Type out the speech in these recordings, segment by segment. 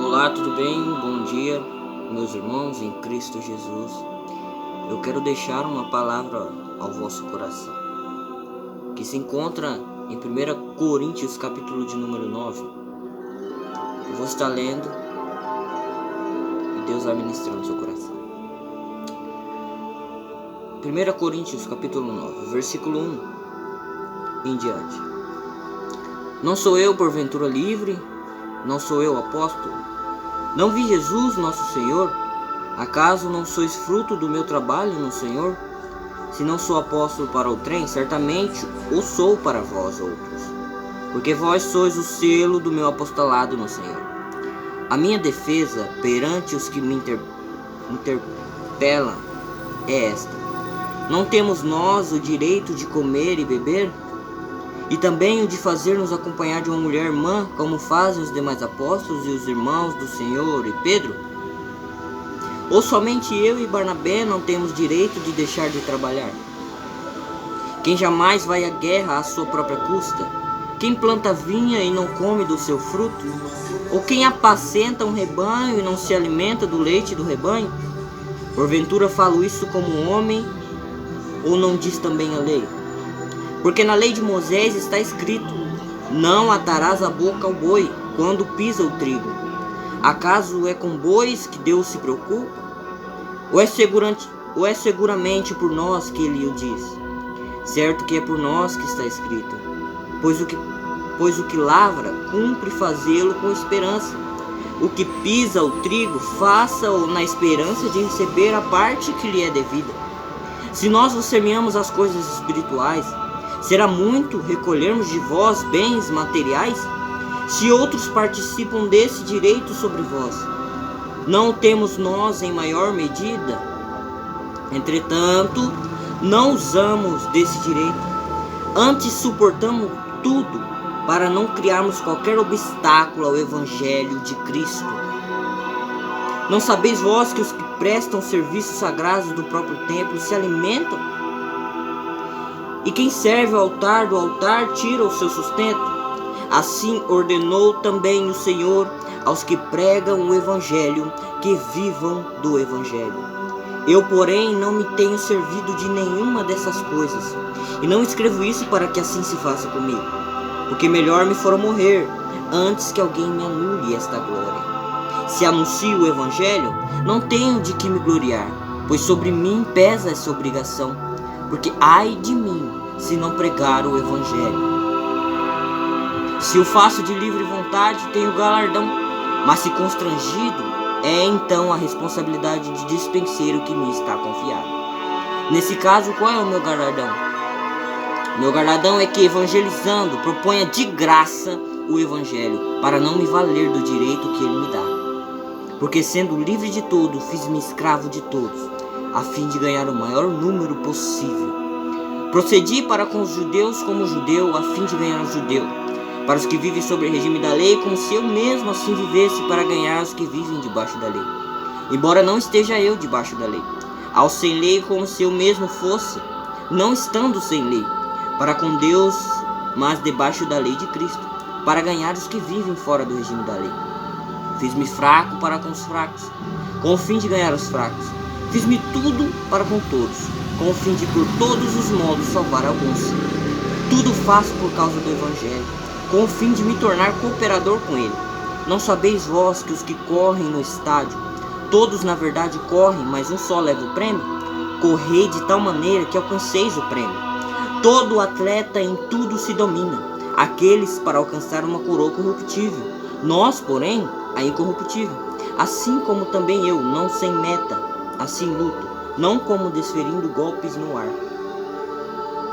Olá, tudo bem? Bom dia, meus irmãos em Cristo Jesus. Eu quero deixar uma palavra ao vosso coração, que se encontra em 1 Coríntios, capítulo de número 9. Eu vou estar lendo e Deus vai ministrar no seu coração. 1 Coríntios, capítulo 9, versículo 1 em diante. Não sou eu, porventura, livre? Não sou eu apóstolo? Não vi Jesus, nosso Senhor? Acaso não sois fruto do meu trabalho no Senhor? Se não sou apóstolo para o trem, certamente o sou para vós outros, porque vós sois o selo do meu apostolado no Senhor. A minha defesa perante os que me interpelam é esta: não temos nós o direito de comer e beber? E também o de fazer-nos acompanhar de uma mulher irmã, como fazem os demais apóstolos e os irmãos do Senhor e Pedro? Ou somente eu e Barnabé não temos direito de deixar de trabalhar? Quem jamais vai à guerra à sua própria custa? Quem planta vinha e não come do seu fruto? Ou quem apacenta um rebanho e não se alimenta do leite do rebanho? Porventura falo isso como homem, ou não diz também a lei? Porque na lei de Moisés está escrito: não atarás a boca ao boi quando pisa o trigo. Acaso é com bois que Deus se preocupa? Ou é seguramente por nós que ele o diz? Certo que é por nós que está escrito: pois o que lavra, cumpre fazê-lo com esperança. O que pisa o trigo, faça-o na esperança de receber a parte que lhe é devida. Se nós vos semeamos as coisas espirituais, será muito recolhermos de vós bens materiais? Se outros participam desse direito sobre vós, não o temos nós em maior medida? Entretanto, não usamos desse direito, antes suportamos tudo para não criarmos qualquer obstáculo ao Evangelho de Cristo. Não sabeis vós que os que prestam serviços sagrados do próprio templo se alimentam? E quem serve ao altar do altar tira o seu sustento? Assim ordenou também o Senhor aos que pregam o Evangelho, que vivam do Evangelho. Eu, porém, não me tenho servido de nenhuma dessas coisas, e não escrevo isso para que assim se faça comigo, porque melhor me fora morrer, antes que alguém me anule esta glória. Se anuncio o Evangelho, não tenho de que me gloriar, pois sobre mim pesa essa obrigação, porque ai de mim se não pregar o Evangelho. Se o faço de livre vontade, tenho galardão, mas se constrangido, é então a responsabilidade de dispenseiro que me está confiada. Nesse caso, qual é o meu galardão? Meu galardão é que, evangelizando, proponha de graça o Evangelho, para não me valer do direito que ele me dá. Porque sendo livre de todo, fiz-me escravo de todos, a fim de ganhar o maior número possível. Procedi para com os judeus como judeu, a fim de ganhar o judeu. Para os que vivem sob o regime da lei, como se eu mesmo assim vivesse para ganhar os que vivem debaixo da lei. Embora não esteja eu debaixo da lei. Ao sem lei, como se eu mesmo fosse, não estando sem lei, para com Deus, mas debaixo da lei de Cristo, para ganhar os que vivem fora do regime da lei. Fiz-me fraco para com os fracos, com o fim de ganhar os fracos. Fiz-me tudo para com todos, com o fim de por todos os modos salvar alguns. Tudo faço por causa do Evangelho, com o fim de me tornar cooperador com ele. Não sabeis vós que os que correm no estádio, todos na verdade correm, mas um só leva o prêmio? Correi de tal maneira que alcanceis o prêmio. Todo atleta em tudo se domina, aqueles para alcançar uma coroa corruptível, nós, porém, a incorruptível. Assim como também eu, não sem meta, assim luto, não como desferindo golpes no ar,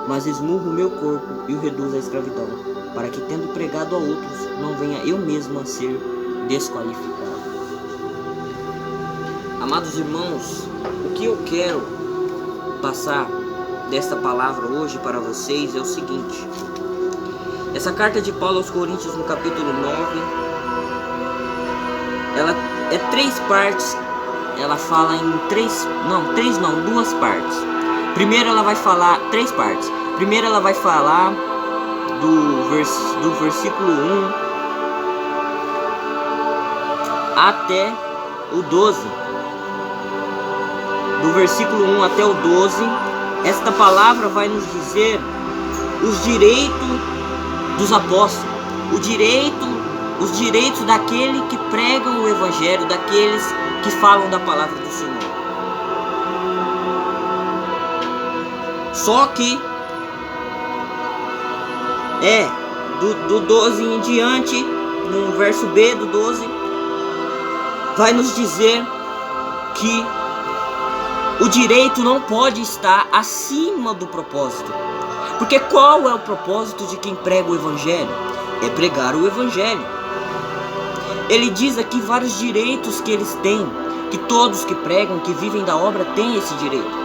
mas esmurro o meu corpo e o reduzo à escravidão, para que, tendo pregado a outros, não venha eu mesmo a ser desqualificado. Amados irmãos, o que eu quero passar desta palavra hoje para vocês é o seguinte: essa carta de Paulo aos Coríntios, no capítulo 9, ela é 3 partes. Ela fala em duas partes. Primeiro ela vai falar 3 partes. Primeiro ela vai falar do versículo 1 até o 12. Do versículo 1 até o 12, esta palavra vai nos dizer os direitos dos apóstolos, os direitos daquele que pregam o evangelho, daqueles que falam da palavra do Senhor. Só que do 12 em diante, no verso B do 12, vai nos dizer que o direito não pode estar acima do propósito. Porque qual é o propósito de quem prega o evangelho? É pregar o evangelho. Ele diz aqui vários direitos que eles têm, que todos que pregam, que vivem da obra, têm esse direito.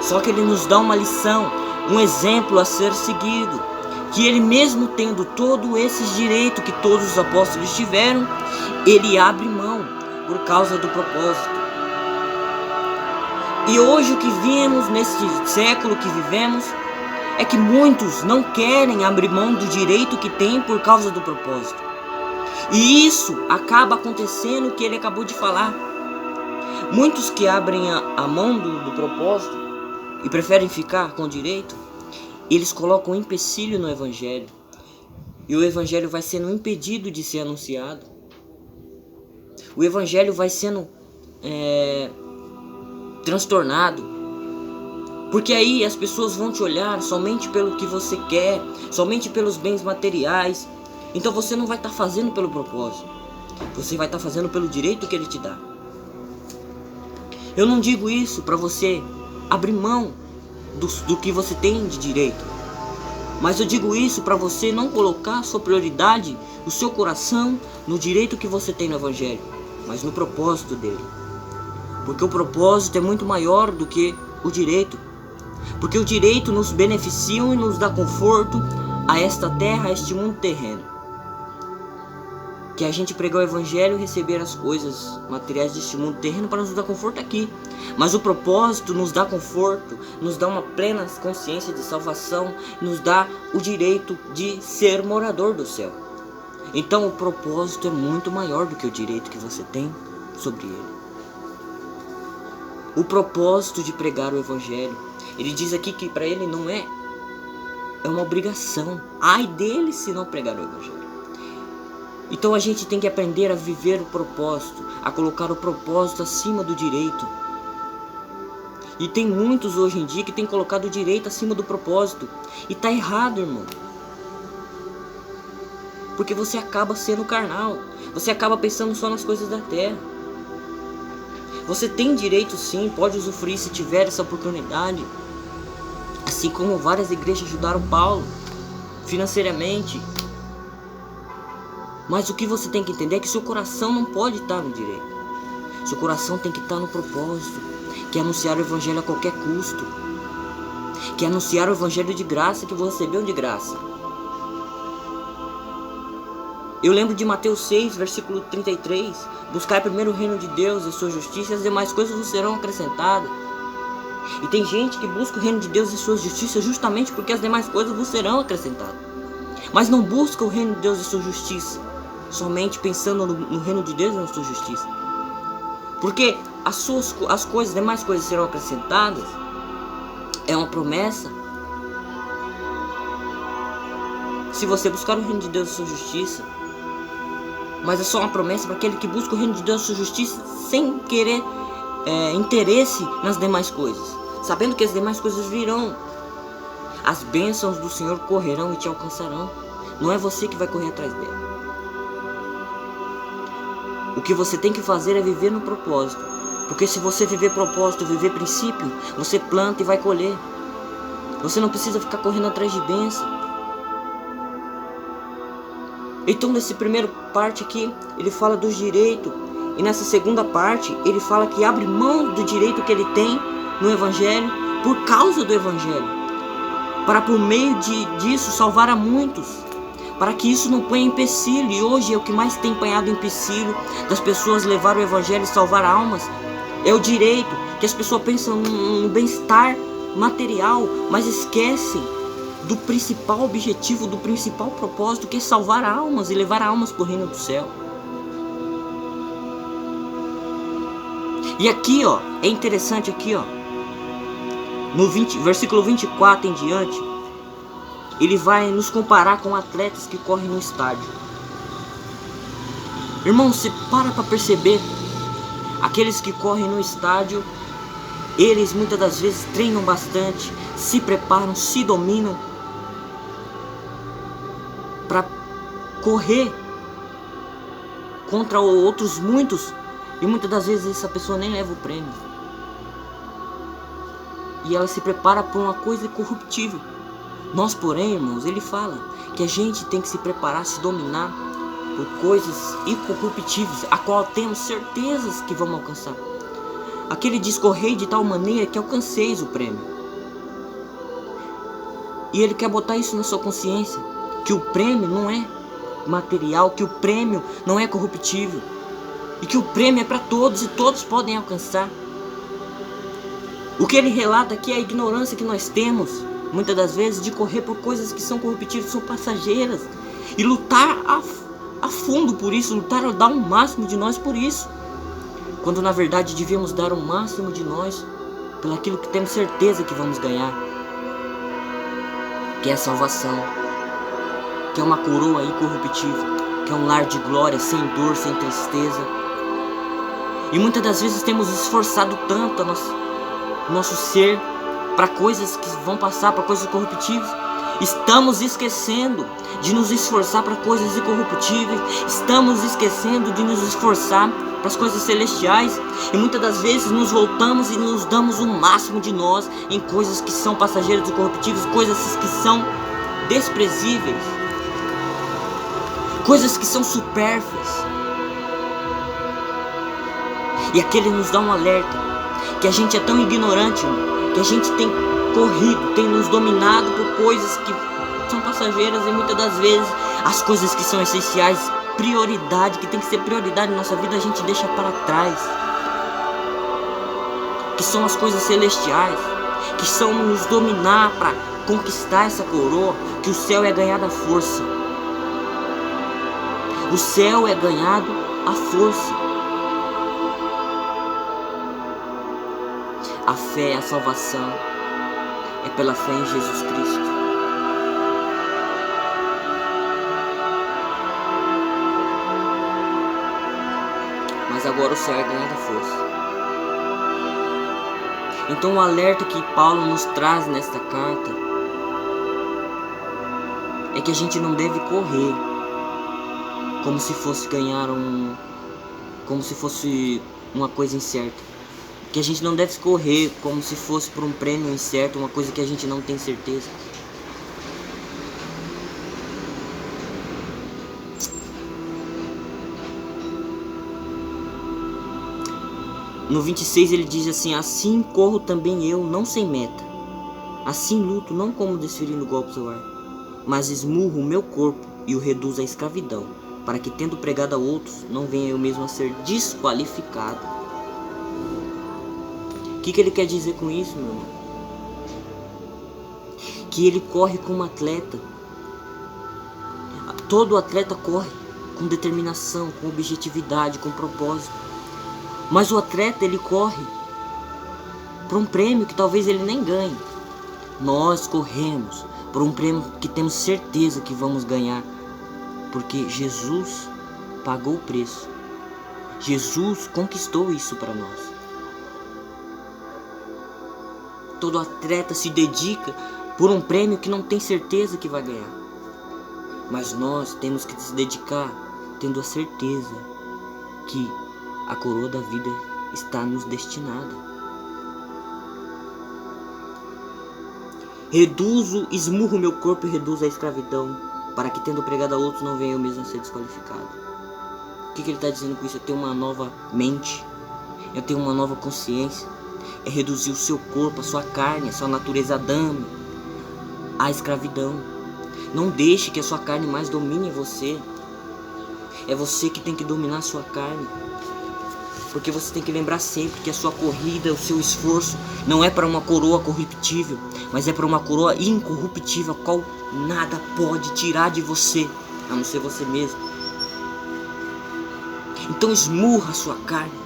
Só que ele nos dá uma lição, um exemplo a ser seguido, que ele mesmo tendo todos esses direitos que todos os apóstolos tiveram, ele abre mão por causa do propósito. E hoje o que vemos nesse século que vivemos é que muitos não querem abrir mão do direito que têm por causa do propósito. E isso acaba acontecendo o que ele acabou de falar. Muitos que abrem a mão do propósito e preferem ficar com o direito, eles colocam um empecilho no evangelho. E o evangelho vai sendo impedido de ser anunciado. O evangelho vai sendo transtornado. Porque aí as pessoas vão te olhar somente pelo que você quer, somente pelos bens materiais. Então você não vai estar fazendo pelo propósito. Você vai estar fazendo pelo direito que ele te dá. Eu não digo isso para você abrir mão do que você tem de direito. Mas eu digo isso para você não colocar a sua prioridade, o seu coração, no direito que você tem no evangelho, mas no propósito dele. Porque o propósito é muito maior do que o direito. Porque o direito nos beneficia e nos dá conforto a esta terra, a este mundo terreno. Que a gente pregar o evangelho e receber as coisas materiais deste mundo terreno para nos dar conforto aqui. Mas o propósito nos dá conforto, nos dá uma plena consciência de salvação, nos dá o direito de ser morador do céu. Então o propósito é muito maior do que o direito que você tem sobre ele. O propósito de pregar o evangelho, ele diz aqui que para ele não é uma obrigação. Ai dele se não pregar o evangelho. Então a gente tem que aprender a viver o propósito, a colocar o propósito acima do direito. E tem muitos hoje em dia que tem colocado o direito acima do propósito. E tá errado, irmão. Porque você acaba sendo carnal. Você acaba pensando só nas coisas da terra. Você tem direito sim, pode usufruir se tiver essa oportunidade. Assim como várias igrejas ajudaram Paulo financeiramente. Mas o que você tem que entender é que seu coração não pode estar no direito. Seu coração tem que estar no propósito, que é anunciar o evangelho a qualquer custo. Que é anunciar o evangelho de graça que você recebeu de graça. Eu lembro de Mateus 6, versículo 33. Buscar primeiro o reino de Deus e sua justiça, e as demais coisas vos serão acrescentadas. E tem gente que busca o reino de Deus e sua justiça justamente porque as demais coisas vos serão acrescentadas. Mas não busca o reino de Deus e sua justiça somente pensando no reino de Deus e na sua justiça. Porque as coisas, demais coisas serão acrescentadas. É uma promessa. Se você buscar o reino de Deus e sua justiça. Mas é só uma promessa para aquele que busca o reino de Deus e sua justiça sem querer interesse nas demais coisas. Sabendo que as demais coisas virão. As bênçãos do Senhor correrão e te alcançarão. Não é você que vai correr atrás dela. O que você tem que fazer é viver no propósito. Porque se você viver propósito, viver princípio, você planta e vai colher. Você não precisa ficar correndo atrás de bênção. Então nesse primeiro parte aqui, ele fala dos direitos. E nessa segunda parte, ele fala que abre mão do direito que ele tem no evangelho por causa do evangelho. Para por meio disso salvar a muitos. Para que isso não ponha empecilho. E hoje é o que mais tem empenhado empecilho das pessoas levar o evangelho e salvar almas. É o direito. Que as pessoas pensam no bem-estar material, mas esquecem do principal objetivo, do principal propósito, que é salvar almas e levar almas para o reino do céu. E aqui, ó, é interessante aqui, ó, no versículo 24 em diante, ele vai nos comparar com atletas que correm no estádio. Irmão, você para perceber, aqueles que correm no estádio, eles muitas das vezes treinam bastante, se preparam, se dominam para correr contra outros muitos, e muitas das vezes essa pessoa nem leva o prêmio. E ela se prepara para uma coisa corruptível. Nós, porém, irmãos, ele fala que a gente tem que se preparar, se dominar por coisas incorruptíveis, a qual temos certezas que vamos alcançar. Aquele diz: correi de tal maneira que alcanceis o prêmio. E ele quer botar isso na sua consciência, que o prêmio não é material, que o prêmio não é corruptível, e que o prêmio é para todos e todos podem alcançar. O que ele relata aqui é a ignorância que nós temos, muitas das vezes, de correr por coisas que são corruptíveis, são passageiras, e lutar a fundo por isso, lutar a dar o máximo de nós por isso, quando na verdade devíamos dar o máximo de nós pelo aquilo que temos certeza que vamos ganhar, que é a salvação, que é uma coroa incorruptível, que é um lar de glória, sem dor, sem tristeza. E muitas das vezes temos esforçado tanto nosso ser para coisas que vão passar, para coisas corruptíveis. Estamos esquecendo de nos esforçar para coisas incorruptíveis. Estamos esquecendo de nos esforçar para as coisas celestiais. E muitas das vezes nos voltamos e nos damos o máximo de nós em coisas que são passageiras e corruptíveis, coisas que são desprezíveis, coisas que são supérfluas. E aqui ele nos dá um alerta, que a gente é tão ignorante, que a gente tem corrido, tem nos dominado por coisas que são passageiras, e muitas das vezes as coisas que são essenciais, prioridade, que tem que ser prioridade na nossa vida, a gente deixa para trás, que são as coisas celestiais, que são nos dominar para conquistar essa coroa, que o céu é ganhado à força. O céu é ganhado à força. A fé, a salvação é pela fé em Jesus Cristo. Mas agora o céu é ganhado à força. Então o alerta que Paulo nos traz nesta carta é que a gente não deve correr como se fosse como se fosse uma coisa incerta. Que a gente não deve correr como se fosse por um prêmio incerto, uma coisa que a gente não tem certeza. No 26 ele diz assim: assim corro também eu, não sem meta. Assim luto, não como desferindo golpes ao ar, mas esmurro o meu corpo e o reduzo à escravidão, para que, tendo pregado a outros, não venha eu mesmo a ser desqualificado. O que ele quer dizer com isso, meu irmão? Que ele corre como atleta. Todo atleta corre com determinação, com objetividade, com propósito. Mas o atleta, ele corre por um prêmio que talvez ele nem ganhe. Nós corremos por um prêmio que temos certeza que vamos ganhar, porque Jesus pagou o preço. Jesus conquistou isso para nós. Todo atleta se dedica por um prêmio que não tem certeza que vai ganhar. Mas nós temos que se dedicar tendo a certeza que a coroa da vida está nos destinada. Esmurro meu corpo e reduzo a escravidão, para que, tendo pregado a outros, não venha eu mesmo a ser desqualificado. O que ele está dizendo com isso? Eu tenho uma nova mente, eu tenho uma nova consciência. É reduzir o seu corpo, a sua carne, a sua natureza adâmica à escravidão. Não deixe que a sua carne mais domine você. É você que tem que dominar a sua carne. Porque você tem que lembrar sempre que a sua corrida, o seu esforço não é para uma coroa corruptível, mas é para uma coroa incorruptível, a qual nada pode tirar de você, a não ser você mesmo. Então esmurra a sua carne.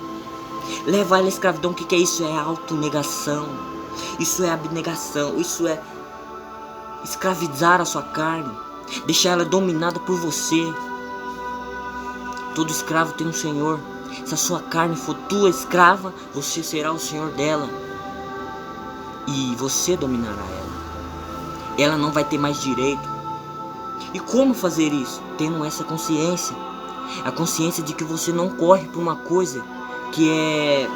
Levar ela à escravidão, o que é isso? É autonegação. Isso é abnegação. Isso é escravizar a sua carne. Deixar ela dominada por você. Todo escravo tem um senhor. Se a sua carne for tua escrava, você será o senhor dela. E você dominará ela. Ela não vai ter mais direito. E como fazer isso? Tendo essa consciência. A consciência de que você não corre por uma coisa que é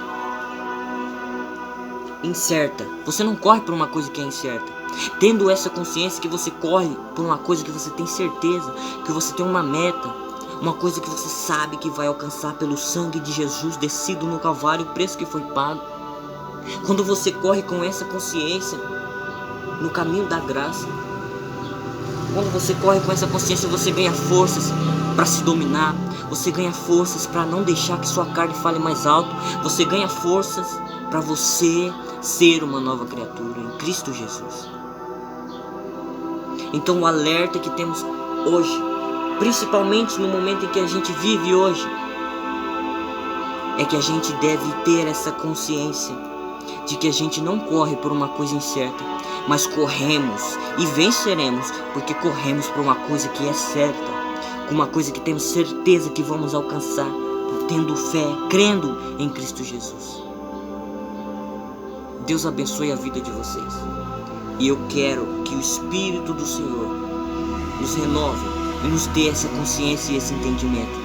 incerta. Você não corre por uma coisa que é incerta. Tendo essa consciência que você corre por uma coisa que você tem certeza, que você tem uma meta, uma coisa que você sabe que vai alcançar pelo sangue de Jesus descido no Calvário, o preço que foi pago. Quando você corre com essa consciência no caminho da graça, quando você corre com essa consciência, você ganha forças para se dominar. Você ganha forças para não deixar que sua carne fale mais alto. Você ganha forças para você ser uma nova criatura em Cristo Jesus. Então o alerta que temos hoje, principalmente no momento em que a gente vive hoje, é que a gente deve ter essa consciência de que a gente não corre por uma coisa incerta, mas corremos e venceremos, porque corremos por uma coisa que é certa, uma coisa que temos certeza que vamos alcançar, tendo fé, crendo em Cristo Jesus. Deus abençoe a vida de vocês. E eu quero que o Espírito do Senhor nos renove e nos dê essa consciência e esse entendimento,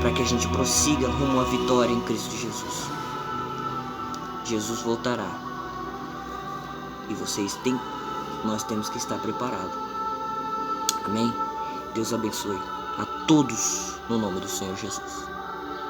para que a gente prossiga rumo à vitória em Cristo Jesus. Jesus voltará. E nós temos que estar preparados. Amém? Deus abençoe a todos no nome do Senhor Jesus.